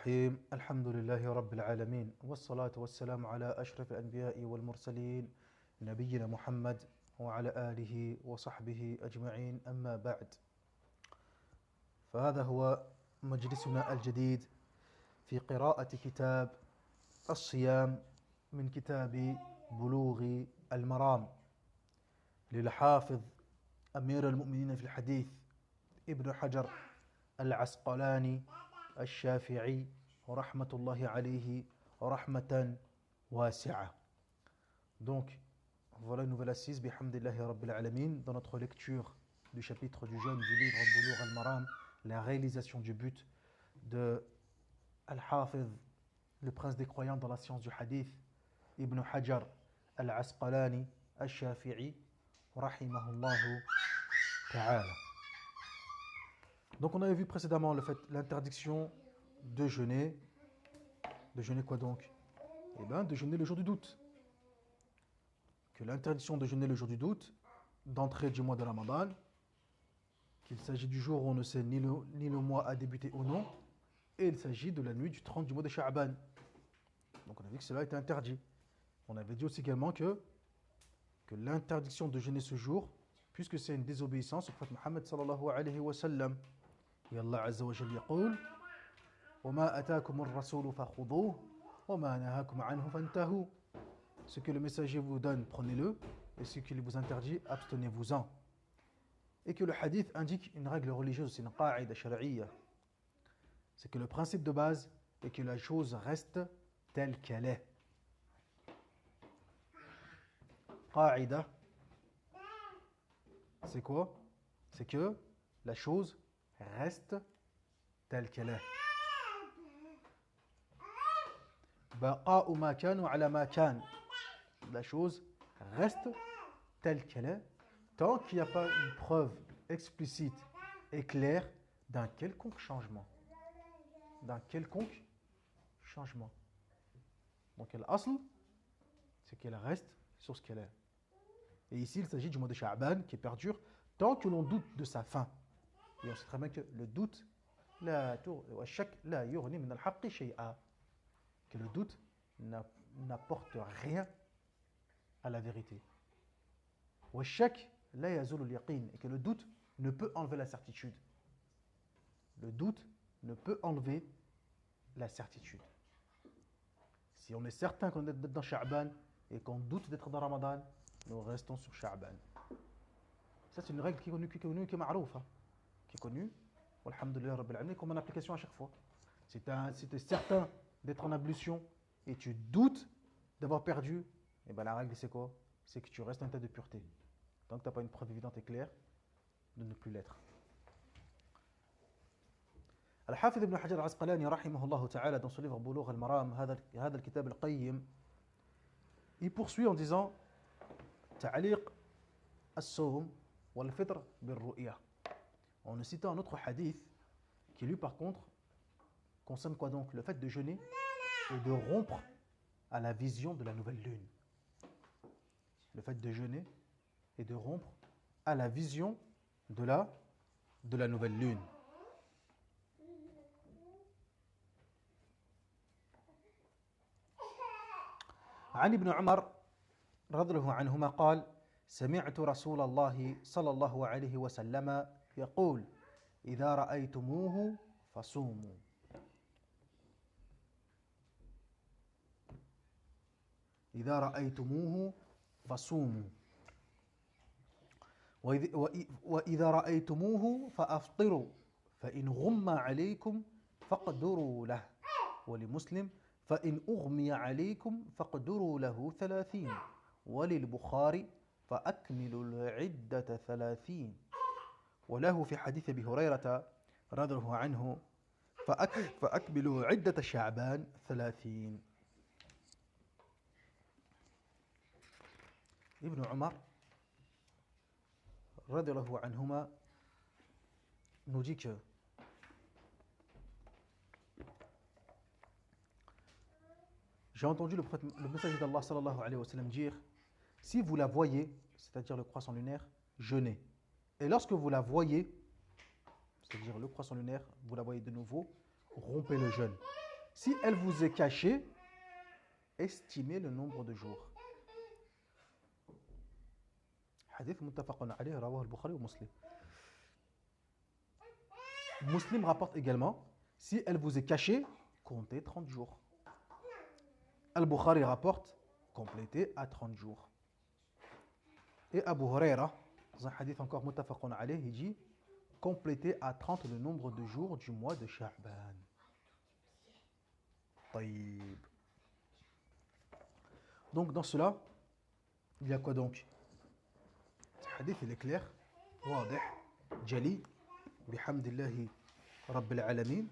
الرحيم الحمد لله رب العالمين والصلاة والسلام على أشرف الأنبياء والمرسلين نبينا محمد وعلى آله وصحبه أجمعين أما بعد فهذا هو مجلسنا الجديد في قراءة كتاب الصيام من كتاب بلوغ المرام للحافظ أمير المؤمنين في الحديث ابن حجر العسقلاني الشافعي رحمة الله عليه رحمة واسعة. Donc, voilà une nouvelle assise, bihamdillahi rabbil alamin, dans notre lecture du chapitre du jeûne du livre Bulugh al-Maram, la réalisation du but de Al-Hafiz, le prince des croyants dans la science du hadith, Ibn Hajar al-Asqalani al-Shafi'i, rahimahullahu ta'ala. Donc on avait vu précédemment l'interdiction de jeûner. De jeûner quoi donc? Eh bien, de jeûner le jour du doute. Que l'interdiction de jeûner le jour du doute, d'entrée du mois de Ramadan, qu'il s'agit du jour où on ne sait ni le mois a débuté ou non, et il s'agit de la nuit du 30 du mois de Sha'ban. Donc on a vu que cela était interdit. On avait dit aussi également que l'interdiction de jeûner ce jour, puisque c'est une désobéissance au prophète Mohammed sallallahu alayhi wa sallam. Et Allah Azza wa Jalla يقول وما أتاكم الرسول فخذوه وما نهاكم عنه فانتهوا. Ce que le messager vous donne, prenez-le, et ce qu'il vous interdit, abstenez-vous-en. Et que le hadith indique une règle religieuse, c'est une qa'ida shar'iyya. C'est que le principe de base est que la chose reste telle qu'elle est. Qa'ida, c'est quoi? C'est que la chose reste telle qu'elle est. Baqa'u ma kan wa ala ma kan. La chose reste telle qu'elle est tant qu'il n'y a pas une preuve explicite et claire d'un quelconque changement. D'un quelconque changement. Donc l'asl, c'est qu'elle reste sur ce qu'elle est. Et ici, il s'agit du mois de Sha'ban qui perdure tant que l'on doute de sa fin. Et on sait très bien que le doute, que le doute n'apporte rien à la vérité. Et que le doute ne peut enlever la certitude. Le doute ne peut enlever la certitude. Si on est certain qu'on est dans Sha'ban et qu'on doute d'être dans Ramadan, nous restons sur Sha'ban. Ça, c'est une règle qui est connue, qui est ma'roufa, qui est connue, alhamdulillah rabbil alamin, comme en application à chaque fois. Si tu es certain d'être en ablution et tu doutes d'avoir perdu, et ben la règle c'est quoi? C'est que tu restes en état de pureté. Tant que tu n'as pas une preuve évidente et claire de ne plus l'être. Al-Hafidh ibn Hajar al-Asqalani rahimahullah ta'ala dans son livre Bulugh al-Maram, هذا الكتاب القيم, il poursuit en disant تعليق الصوم والفطر بالرؤية. En citant un autre hadith qui lui par contre concerne quoi donc? Le fait de jeûner et de rompre à la vision de la nouvelle lune. Le fait de jeûner et de rompre à la vision de la nouvelle lune. عن ابن عمر رضي الله عنهما قال سمعت رسول الله صلى الله عليه وسلم يقول إذا رأيتموه فصوموا. إذا رأيتموه فصوموا وإذا رأيتموه فأفطروا فإن غم عليكم فاقدروا له. ولمسلم فإن أغمي عليكم فاقدروا له 30. وللبخاري فأكملوا العدة 30. وله في حديث أبي هريرة رضي الله عنه فأكملوا عدة شعبان 30. Ibn Umar radiyallahu anhuma nous dit que j'ai entendu le messager d'Allah sallallahu alayhi wa sallam dire si vous la voyez, c'est-à-dire le croissant lunaire, jeûnez. Et lorsque vous la voyez, c'est-à-dire le croissant lunaire, vous la voyez de nouveau, rompez le jeûne. Si elle vous est cachée, estimez le nombre de jours. Hadith muttafaqun alayhi, rawah al-Bukhari ou Muslim. Muslim rapporte également, si elle vous est cachée, comptez 30 jours. Al-Bukhari rapporte, complétez à 30 jours. Et Abu Huraira, dans un hadith encore muttafaqun alayhi, il dit, complétez à 30 le nombre de jours du mois de Sha'ban. Taïb. Donc dans cela, il y a quoi donc? Ce hadith il est clair, wadih, jali, bihamdillahi rabbil alamin,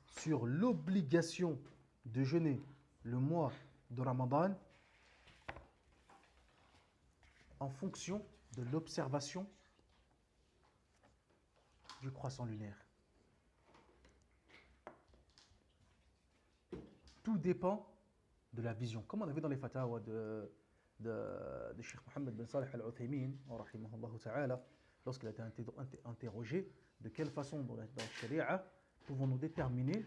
sur l'obligation de jeûner le mois de Ramadan en fonction de l'observation du croissant lunaire. Tout dépend de la vision. Comme on a vu dans les fatawa de Cheikh Mohammed bin Salih al-Uthaymin, lorsqu'il a été interrogé de quelle façon dans la Sharia pouvons-nous déterminer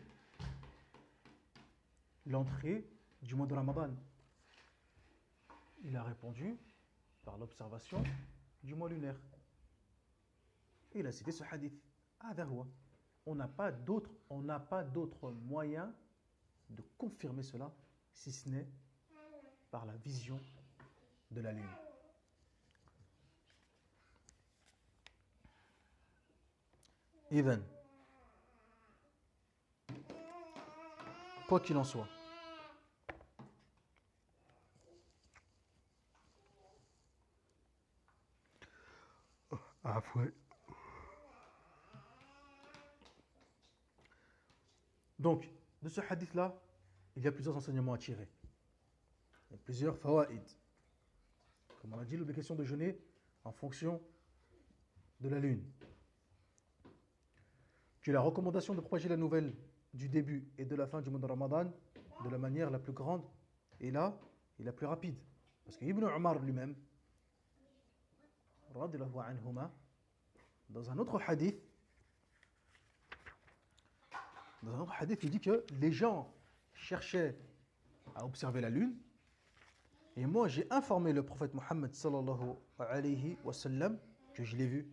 l'entrée du mois de Ramadan. Il a répondu par l'observation du mois lunaire. Et il a cité ce hadith. On n'a pas d'autre moyen de confirmer cela si ce n'est par la vision de la lune. Idhan, quoi qu'il en soit, donc, de ce hadith-là, il y a plusieurs enseignements à tirer. Il y a plusieurs fawaïd. Comme on a dit, l'obligation de jeûner en fonction de la lune. Que la recommandation de propager la nouvelle du début et de la fin du mois de Ramadan de la manière la plus grande et la plus rapide. Parce que Ibn Umar lui-même, radiyallahu anhuma, dans un autre hadith, il dit que les gens cherchaient à observer la lune et moi j'ai informé le prophète Mohammed sallallahu alayhi wa sallam que je l'ai vu.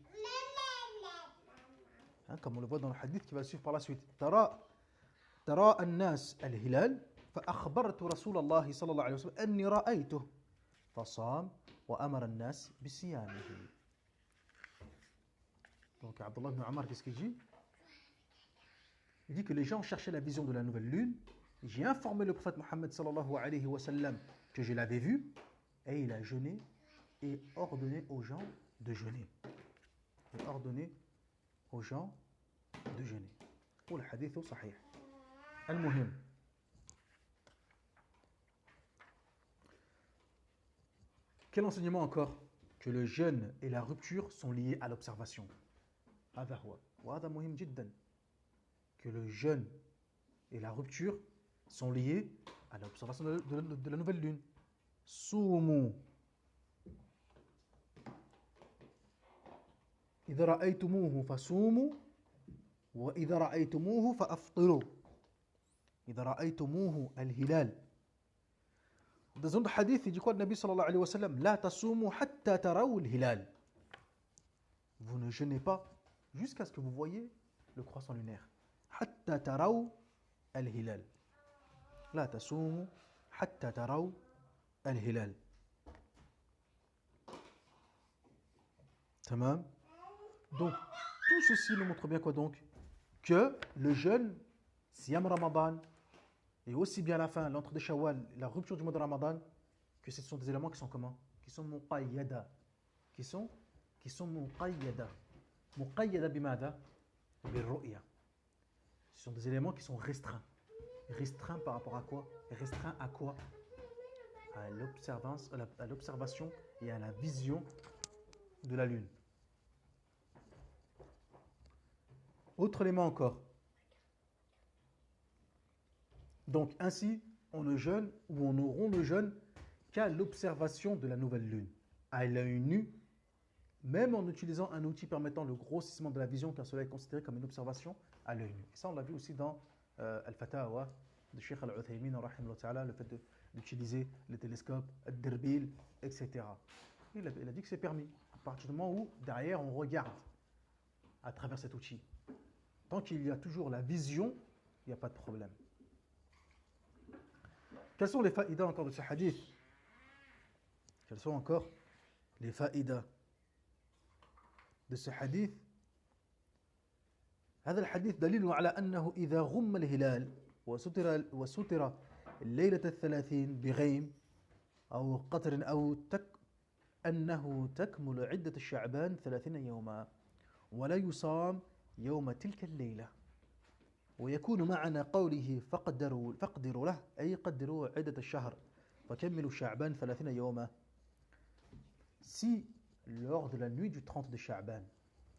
Comme on le voit dans le hadith qui va suivre par la suite. Tara an-nas al-hilal فأخبرت رسول الله صلى الله عليه وسلم أني رأيته فصام وأمر الناس بصيامه. Donc Abdullah ibn Umar, qu'est-ce qu'il dit? Il dit que les gens cherchaient la vision de la nouvelle lune. J'ai informé le prophète Mohammed sallallahu alayhi wa sallam que je l'avais vu et il a jeûné et ordonné aux gens de jeûner. Ou le hadith sahih. Al-Muhim. Quel enseignement encore? Que le jeûne et la rupture sont liés à l'observation. Que le jeûne et la rupture sont liés à l'observation de la nouvelle lune. Soumu. إذا رأيتموه فصوموا وإذا رأيتموه فأفطروا. إذا رأيتموه الهلال. Dans un hadith, il dit quoi le Nabi sallallahu alayhi wa sallam? La tasumu hatta taraw al-hilal. Vous ne jeûnez pas jusqu'à ce que vous voyez le croissant lunaire. Hatta taraw al-hilal. La tasumu hatta taraw al-hilal. Tamam. Donc, tout ceci nous montre bien quoi donc? Que le jeûne, Siyam Ramadan, et aussi bien la fin, l'entrée de Shawwal, la rupture du mois de Ramadan, que ce sont des éléments qui sont comment? Qui sont muqayyada. Qui sont muqayyada. Muqayyada bimada? Birru'ya. Ce sont des éléments qui sont restreints. Restreints par rapport à quoi? Restreints à quoi? À l'observation et à la vision de la lune. Autre élément encore. Donc ainsi, on ne jeûne ou on auront le jeûne qu'à l'observation de la nouvelle lune, à l'œil nu, même en utilisant un outil permettant le grossissement de la vision, car cela est considéré comme une observation à l'œil nu. Et ça, on l'a vu aussi dans Al-Fatawa de Sheikh Al-Uthaymin, le fait d'utiliser les télescopes, Ad-Dirbil, etc. Il a dit que c'est permis, à partir du moment où, derrière, on regarde à travers cet outil. Tant qu'il y a toujours la vision, il n'y a pas de problème. Quels sont les faïdas encore de ce hadith? Quels sont encore les faïdas de ce hadith? هذا الحديث دليل على أنه إذا غم الهلال وستر الليلة الثلاثين بغيم أو قطر أنه تكمل عدة الشعبان 30 يوما ولا يصام يوم تلك الليلة ويكون معنى قوله فقدروا له أي قدروا عدة الشهر فكملوا الشعبان 30 يوما. Si lors de la nuit du 30 de Sha'ban,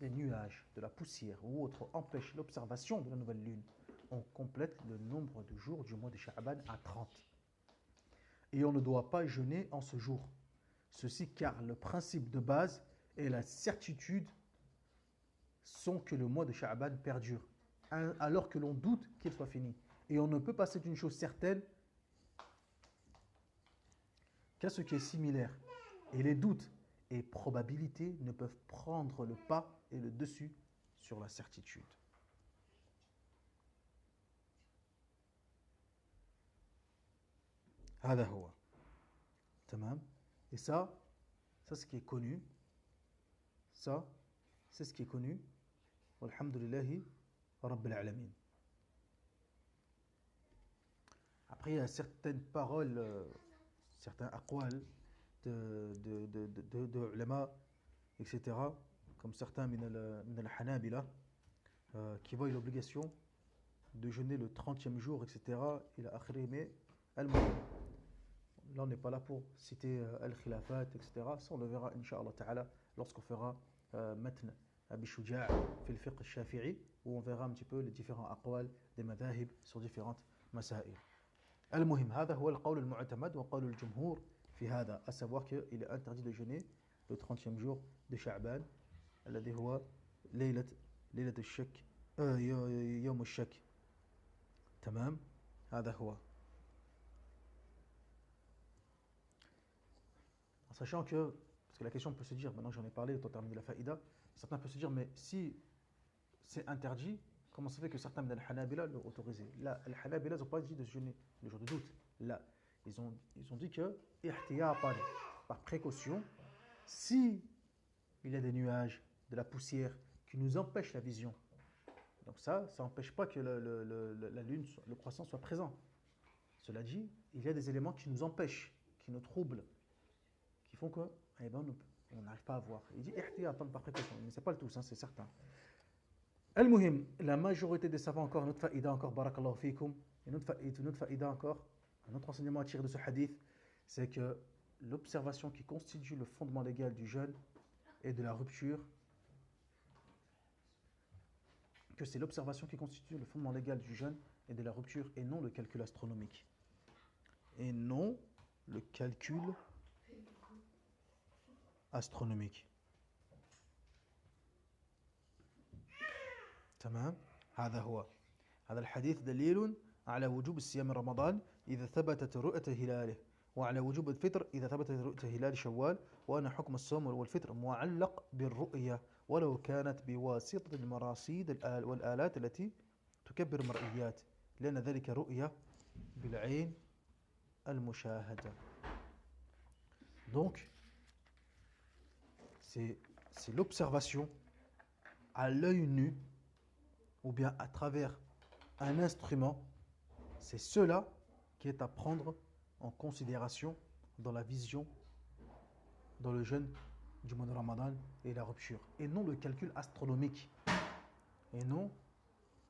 des nuages, de la poussière ou autre empêchent l'observation de la nouvelle lune, on complète le nombre de jours du mois de Sha'ban à 30. Et on ne doit pas jeûner en ce jour. Ceci car le principe de base et la certitude sont que le mois de Sha'ban perdure, alors que l'on doute qu'il soit fini. Et on ne peut passer d'une chose certaine qu'à ce qui est similaire. Et les doutes et probabilités ne peuvent prendre le pas et le dessus sur la certitude. هذا هو. تمام. Et ça c'est ce qui est connu. Ça, c'est ce qui est connu. Walhamdulillahi Rabbil Alamin. Après, il y a certaines paroles, certains aqwal de ulama, etc., comme certains min al-Hanabila, qui voient l'obligation de jeûner le 30e jour, etc. Il a akhri, mais là on n'est pas là pour citer al-Khilafat, etc. Ça on le verra, Inch'Allah Ta'ala, lorsqu'on fera Matn Abi Shuja' fi al-Fiqh al-Shafi'i, où on verra un petit peu les différents aqwal des madhahib sur différentes masail. المهم هذا هو القول المعتمد وقول الجمهور في هذا, à savoir qu'il est interdit de jeûner le 30e jour de Sha'ban الذي هو ليلة الشك يوم الشك. تمام. هذا هو. Sachant que, parce que la question peut se dire, maintenant j'en ai parlé, autant terminer la faïda, certains peuvent se dire, mais si c'est interdit, comment ça fait que certains de Hanabila l'ont autorisé? Là, les Hanabila n'ont pas dit de jeûner le jour de doute. Là, ils ont dit que, ihtiyatan, par précaution, si il y a des nuages, de la poussière qui nous empêchent la vision, donc ça n'empêche pas que la lune, le croissant soit présent. Cela dit, il y a des éléments qui nous empêchent, qui nous troublent, qui font que on n'arrive pas à voir. Il dit ihtiyatan, par précaution, mais ce n'est pas le tout, hein, c'est certain. Al-Muhim, la majorité des savants, encore notre faïda, encore barakallahu fikum, et notre faïda encore, un autre enseignement à tirer de ce hadith, c'est que l'observation qui constitue le fondement légal du jeûne et de la rupture, que c'est l'observation qui constitue le fondement légal du jeûne et de la rupture, et non le calcul astronomique. Et non le calcul astronomique. تمام. هذا هو. هذا الحديث دليل على وجوب الصيام رمضان إذا ثبتت رؤية هلاله وعلى وجوب الفطر إذا ثبتت رؤية هلال شوال وأن حكم الصوم والفطر معلق بالرؤية ولو كانت بواسطة المراصيد والآلات التي تكبر المرئيات لأن ذلك رؤية بالعين المشاهدة. Donc c'est l'observation à l'œil nu ou bien à travers un instrument, c'est cela qui est à prendre en considération dans la vision, dans le jeûne du mois de Ramadan et la rupture, et non le calcul astronomique, et non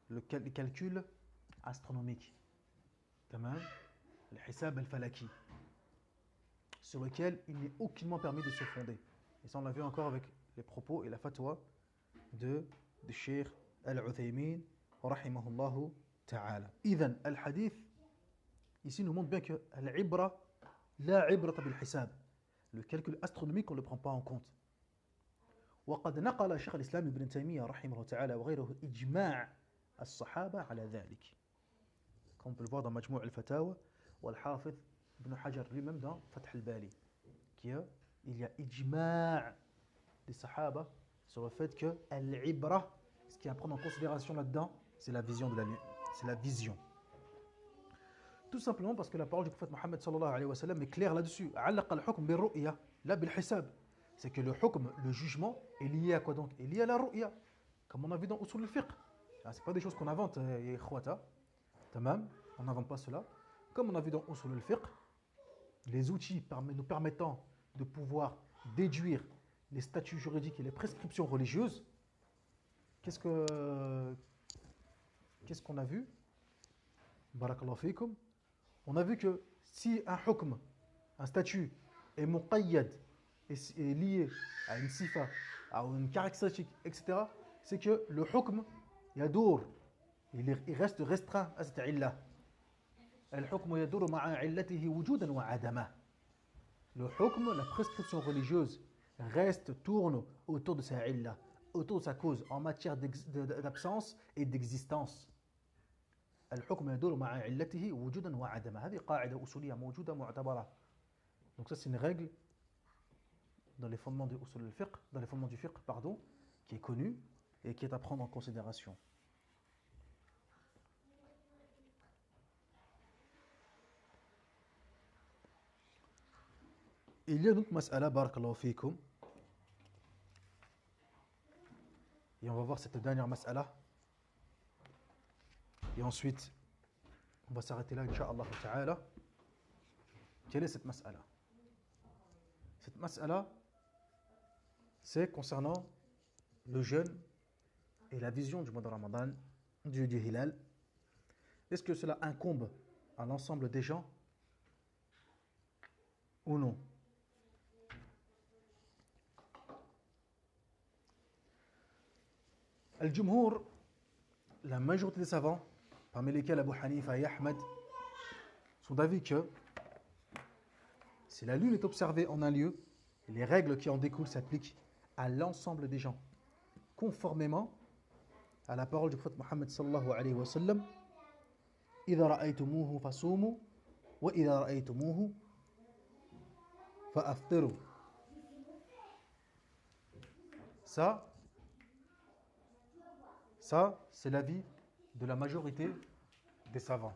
le calcul astronomique, le hisab al-falaki, sur lequel il n'est aucunement permis de se fonder. Et ça on l'a vu encore avec les propos et la fatwa de Cheikh Al-Uthaymin rahimahullahu ta'ala. Idhan, al-hadith ici nous montre bien que al-ibra la ibrata bil-hisab, le calcul astronomique on ne le prend pas en compte. وقد نقل شيخ الإسلام ابن تيمية رحمه الله تعالى وغيره إجماع الصحابة على ذلك. comme on peut le voir dans Majmou' al-Fatawa, ou al-Hafidh ibn Hajar lui-même dans Fath al-Bali, il y a ijma' des Sahaba sur le fait que al-ibra, ce qui est à prendre en considération là-dedans, c'est la vision de la lune. C'est la vision. Tout simplement parce que la parole du prophète Mohammed sallallahu alayhi wa sallam est claire là-dessus. Allaqa al-hukm bil-ru'ya, la bil-hisab. C'est que le hukm, le jugement, est lié à quoi donc? Est lié à la ru'ya. Comme on a vu dans Usul al-Fiqh. Ce n'est pas des choses qu'on invente, ikhwata. Tamam, on n'invente pas cela. Comme on a vu dans Usul al-Fiqh, les outils nous permettant de pouvoir déduire les statuts juridiques et les prescriptions religieuses, qu'est-ce qu'on a vu? Barakallahu fikum. On a vu que si un hukm, un statut, est muqayyad, est lié à une sifa, à une caractéristique, etc., c'est que le hukm, yadour, il reste restreint à cette illa. Al-hukm yadour ma'a illatihi wujudan wa adama. Le hukm, la prescription religieuse, tourne autour de sa illa, autour de sa cause, en matière d'absence et d'existence. الحكم يدور مع علته وجودا وعدما. هذه قاعدة أصولية موجودة معتبرة. Donc ça c'est une règle dans les fondements du usul al-fiqh, dans les fondements du fiqh, pardon, qui est connue et qui est à prendre en considération. Il y a une autre mas'ala, barakallahu fikum, et on va voir cette dernière mas'ala. Et ensuite, on va s'arrêter là, Inch'Allah ta'ala. Quelle est cette mas'ala? Cette mas'ala, c'est concernant le jeûne et la vision du mois de Ramadan, du Hilal. Est-ce que cela incombe à l'ensemble des gens ou non? Al-Jumhur, la majorité des savants, parmi lesquels Abu Hanifa et Ahmed, sont d'avis que si la lune est observée en un lieu, les règles qui en découlent s'appliquent à l'ensemble des gens, conformément à la parole du prophète Mohammed sallallahu alayhi wa sallam: إِذَا رَأَيْتُمُوهُ فَصُومُوا وَإِذَا رَأَيْتُمُوهُ فَأَفْطِرُوا. Ça, c'est l'avis de la majorité des savants.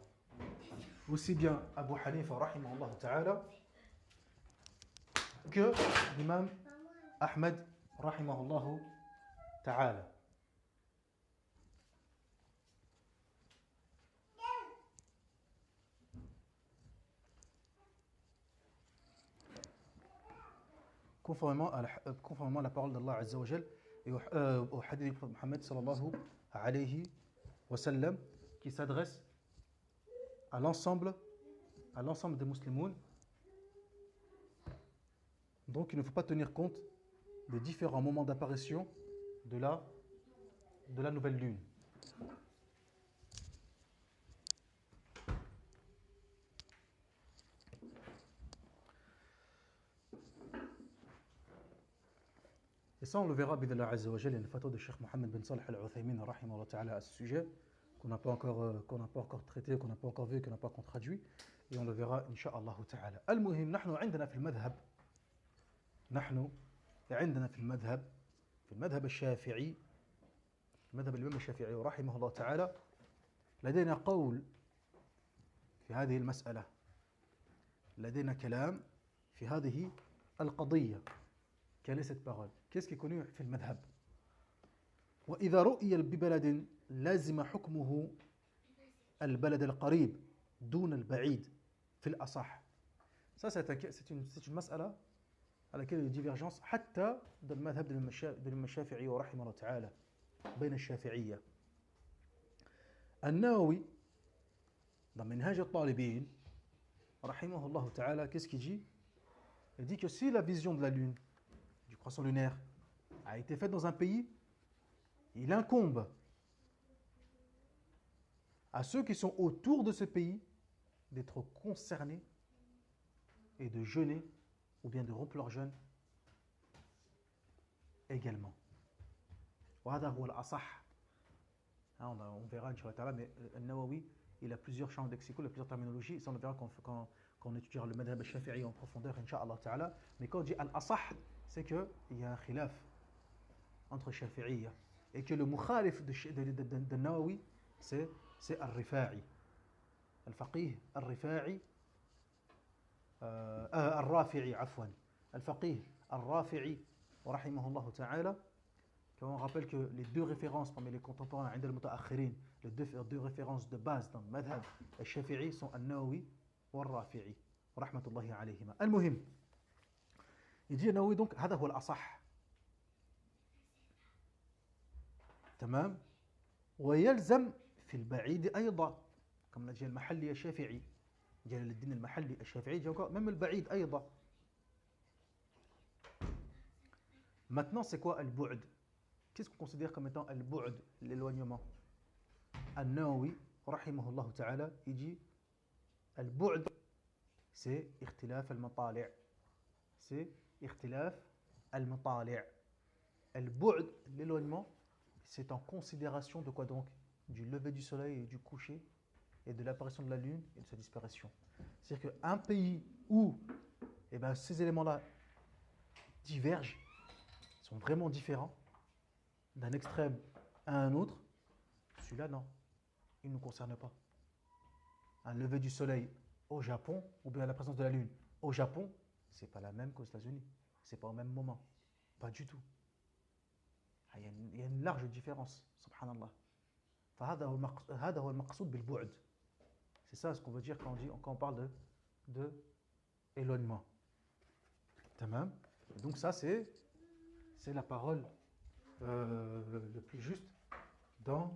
Aussi bien Abu Hanifa rahimahullah ta'ala que l'imam Ahmed rahimahullah ta'ala. Conformément à la parole d'Allah Azza wa Jal et au hadith du prophète Mohammed sallallahu alayhi wa sallam, qui s'adresse à l'ensemble des musulmans. Donc il ne faut pas tenir compte des différents moments d'apparition de la nouvelle lune. Et ça, on le verra, bid'Allah Azza wa Jal, il y a une fatwa de Cheikh Mohammed bin Salih al-Uthaymin rahimahullah ta'ala à ce sujet, qu'on n'a pas encore traité, qu'on n'a pas encore vu, qu'on n'a pas encore traduit, et on le verra, incha'Allah ta'ala. Al-Muhim, نحن عندنا في المذهب في المذهب الشافعي، مذهب الإمام الشافعي رحمه الله تعالى، لدينا قول في هذه المسألة، لدينا كلام في هذه القضية. Quelle est cette parole? Qu'est-ce qui est connu في المذهب؟ وإذا رؤي ببلد لازم حكمه البلد القريب دون البعيد في الأصح. Ça c'est une mas'ala à laquelle il y a des divergences حتى dans le madhab de l'imam Shafi'i رحمه الله تعالى بين الشافعية. النووي dans منهاج الطالبين رحمه الله تعالى, qu'est-ce qu'il dit? Il dit que si la vision de la lune, du croissant lunaire, a été faite dans un pays, il incombe à ceux qui sont autour de ce pays d'être concernés et de jeûner ou bien de rompre leur jeûne également. On verra, mais An-Nawawi il a plusieurs champs lexico, il a plusieurs terminologies. Ça, on le verra quand on étudiera le madhab al-shafi'i en profondeur, Inch'Allah Ta'ala. Mais quand on dit al-asah, c'est qu'il y a un khilaf entre shafi'iyya. Et que le mukhalif de Nawawi, c'est al-rifa'i. Al-faqih al-rifa'i, al-rafi'i, afwan. Al-faqih al-rafi'i, rahimahullah ta'ala. On rappelle que les deux références parmi les contemporains, les deux références de base dans le madhab al-shafi'i sont al-Nawawi ou al-Rafi'i, rahmatullahi alayhima. Al-muhim, il dit al-Nawawi donc, هذا هو الأصح. تمام. ويلزم في البعيد أيضا كما جاء المحلي الشافعي جلال الدين المحلي الشافعي جاء même البعيد أيضا. Maintenant, c'est quoi al-bu'd? Qu'est-ce qu'on considère comme étant al-bu'd, l'éloignement? Al-Nawawi, rahimahullah ta'ala, il dit al-bu'd, c'est ikhtilaf al-matali'. C'est ikhtilaf al-matali'. Al-bu'd, l'éloignement, c'est en considération de quoi donc? Du lever du soleil et du coucher, et de l'apparition de la lune et de sa disparition. C'est-à-dire qu'un pays où ces éléments-là divergent, sont vraiment différents, d'un extrême à un autre, celui-là, non, il ne nous concerne pas. Un lever du soleil au Japon, ou bien la présence de la lune au Japon, c'est pas la même qu'aux États-Unis. C'est pas au même moment. Pas du tout. Il y a une large différence, subhanallah. C'est ça ce qu'on veut dire quand on parle de éloignement. Tamam. Donc ça, c'est la parole le plus juste dans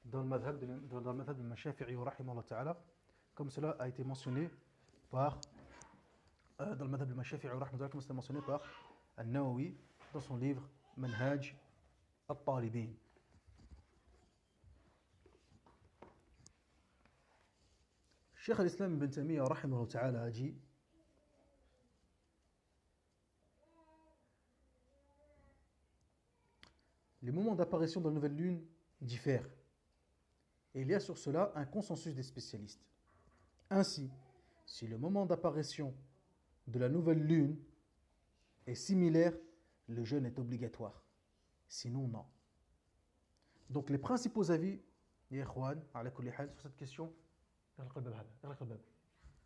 le madhab de Shafi'i rahimahullah ta'ala, comme cela a été mentionné par dans le madhab de Shafi'i rahimahullah ta'ala, comme cela mentionné par An-Nawawi dans son livre Manhaj al-Talibin. Cheikh al-Islam ibn Taymiyyah rahimahullah ta'ala a dit: les moments d'apparition de la nouvelle lune diffèrent. Et il y a sur cela un consensus des spécialistes. Ainsi, si le moment d'apparition de la nouvelle lune est similaire, le jeûne est obligatoire. Sinon, non. Donc les principaux avis, les ikhwan, sur cette question,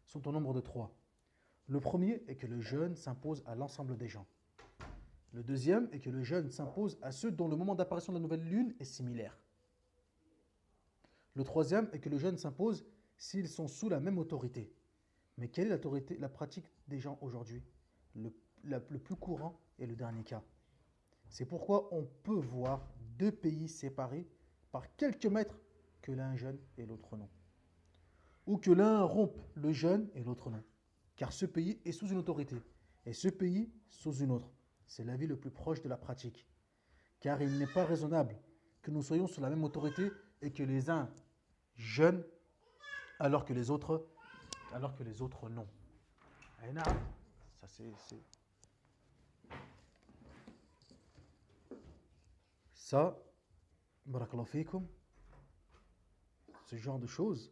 sont au nombre de 3. Le premier est que le jeûne s'impose à l'ensemble des gens. Le deuxième est que le jeûne s'impose à ceux dont le moment d'apparition de la nouvelle lune est similaire. Le troisième est que le jeûne s'impose s'ils sont sous la même autorité. Mais quelle est la pratique des gens aujourd'hui? Le plus courant est le dernier cas. C'est pourquoi on peut voir 2 pays séparés par quelques mètres que l'un jeûne et l'autre non. Ou que l'un rompe le jeûne et l'autre non. Car ce pays est sous une autorité et ce pays sous une autre. C'est l'avis le plus proche de la pratique. Car il n'est pas raisonnable que nous soyons sous la même autorité et que les uns jeûnent alors que les autres non. Ça c'est ça, barakallahu fikum, ce genre de choses,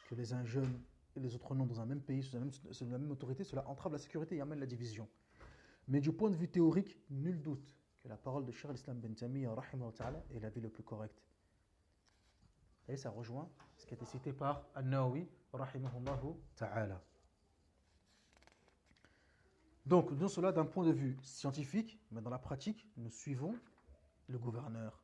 que les uns jeûnent et les autres non dans un même pays, sous la même autorité, cela entrave la sécurité et amène la division. Mais du point de vue théorique, nul doute que la parole de Cheikh al-Islam ibn Taymiyyah rahimahullah ta'ala est l'avis le plus correct. Et ça rejoint ce qui a été cité par An-Nawawi rahimahullah ta'ala. Donc, non cela d'un point de vue scientifique, mais dans la pratique, nous suivons le gouverneur.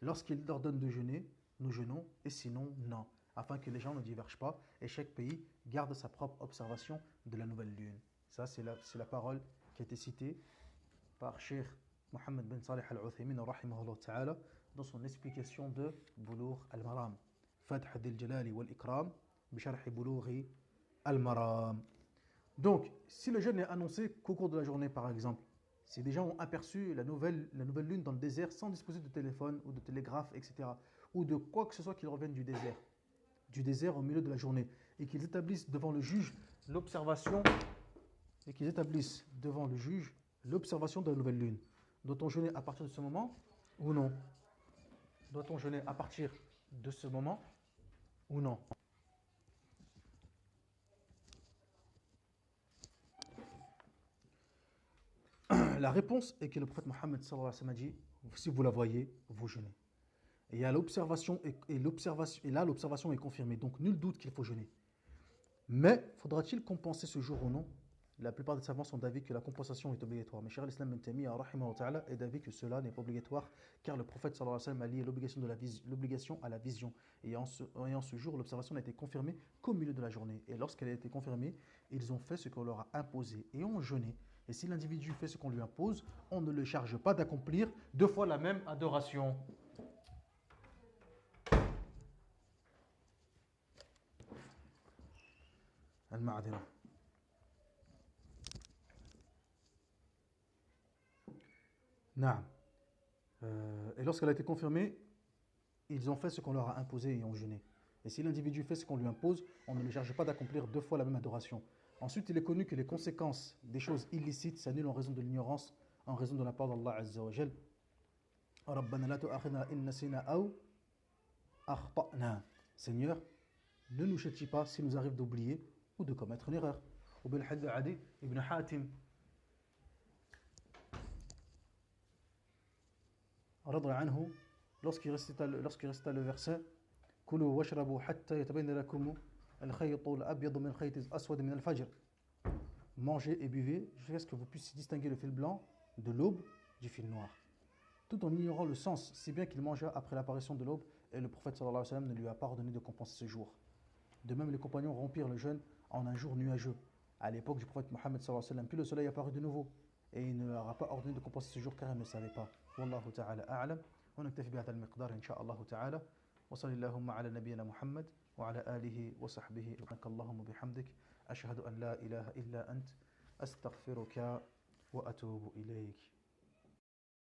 Lorsqu'il ordonne de jeûner, nous jeûnons, et sinon, non. Afin que les gens ne divergent pas, et chaque pays garde sa propre observation de la nouvelle lune. Ça, c'est la parole qui a été citée par Cheikh Mohammed bin Salih al-Uthaymin rahimahullah ta'ala dans son explication de Bulugh al-Maram. Fath Dil Jalali wal Ikram, Bisharh Bulugh al-Maram. Donc, si le jeûne est annoncé qu'au cours de la journée, par exemple, si des gens ont aperçu la nouvelle lune dans le désert sans disposer de téléphone ou de télégraphe, etc., ou de quoi que ce soit qu'ils reviennent du désert au milieu de la journée, et qu'ils établissent devant le juge l'observation, et qu'ils établissent devant le juge l'observation de la nouvelle lune. Doit-on jeûner à partir de ce moment ou non? Doit-on jeûner à partir de ce moment ou non? La réponse est que le prophète Mohammed sallallahu alayhi wa sallam a dit, si vous la voyez, vous jeûnez. Et, il y a l'observation, et là l'observation est confirmée, donc nul doute qu'il faut jeûner. Mais faudra-t-il compenser ce jour ou non? La plupart des savants sont d'avis que la compensation est obligatoire. Mais Cheikh al-Islam ibn Taymiyyah rahimahullah ta'ala est d'avis que cela n'est pas obligatoire, car le prophète sallallahu alayhi wa sallam a lié l'obligation à la vision. Et en ce jour, l'observation n'a été confirmée qu'au milieu de la journée. Et lorsqu'elle a été confirmée, ils ont fait ce qu'on leur a imposé et ont jeûné. Et si l'individu fait ce qu'on lui impose, on ne le charge pas d'accomplir deux fois la même adoration. Al-Ma'adina. Naam. Et lorsqu'elle a été confirmée, ils ont fait ce qu'on leur a imposé et ont jeûné. Et si l'individu fait ce qu'on lui impose, on ne le charge pas d'accomplir deux fois la même adoration. Ensuite, il est connu que les conséquences des choses illicites s'annulent en raison de l'ignorance, en raison de la part d'Allah Azza wa Jal. Rabbana la tu'akhidna in nasina aw akhta'na. Seigneur, ne nous châtie pas s'il nous arrive d'oublier ou de commettre une erreur. Ou bil hadith Adi ibn Hatim radra anhu, lorsqu'il récita le verset Kulu washrabu hatta yatabayyana lakum al-khayt al-abyad min al-khayt al-aswad min al-fajr. Mangez et buvez jusqu'à ce que vous puissiez distinguer le fil blanc de l'aube du fil noir. Tout en ignorant le sens, si bien qu'il mangea après l'apparition de l'aube, et le prophète sallallahu alayhi wa sallam ne lui a pas ordonné de compenser ce jour. De même, les compagnons rompirent le jeûne en un jour nuageux, à l'époque du prophète Mohammed sallallahu alayhi wa sallam. Puis le soleil apparut de nouveau, et il ne leur a pas ordonné de compenser ce jour car ils ne savaient pas. Wallahu ta'ala a'lam. ونكتفي بهذا المقدار إن شاء الله تعالى وصلى اللهم على نبينا محمد وعلى آله وصحبه سبحانك اللهم وبحمدك أشهد أن لا إله إلا أنت أستغفرك وأتوب إليك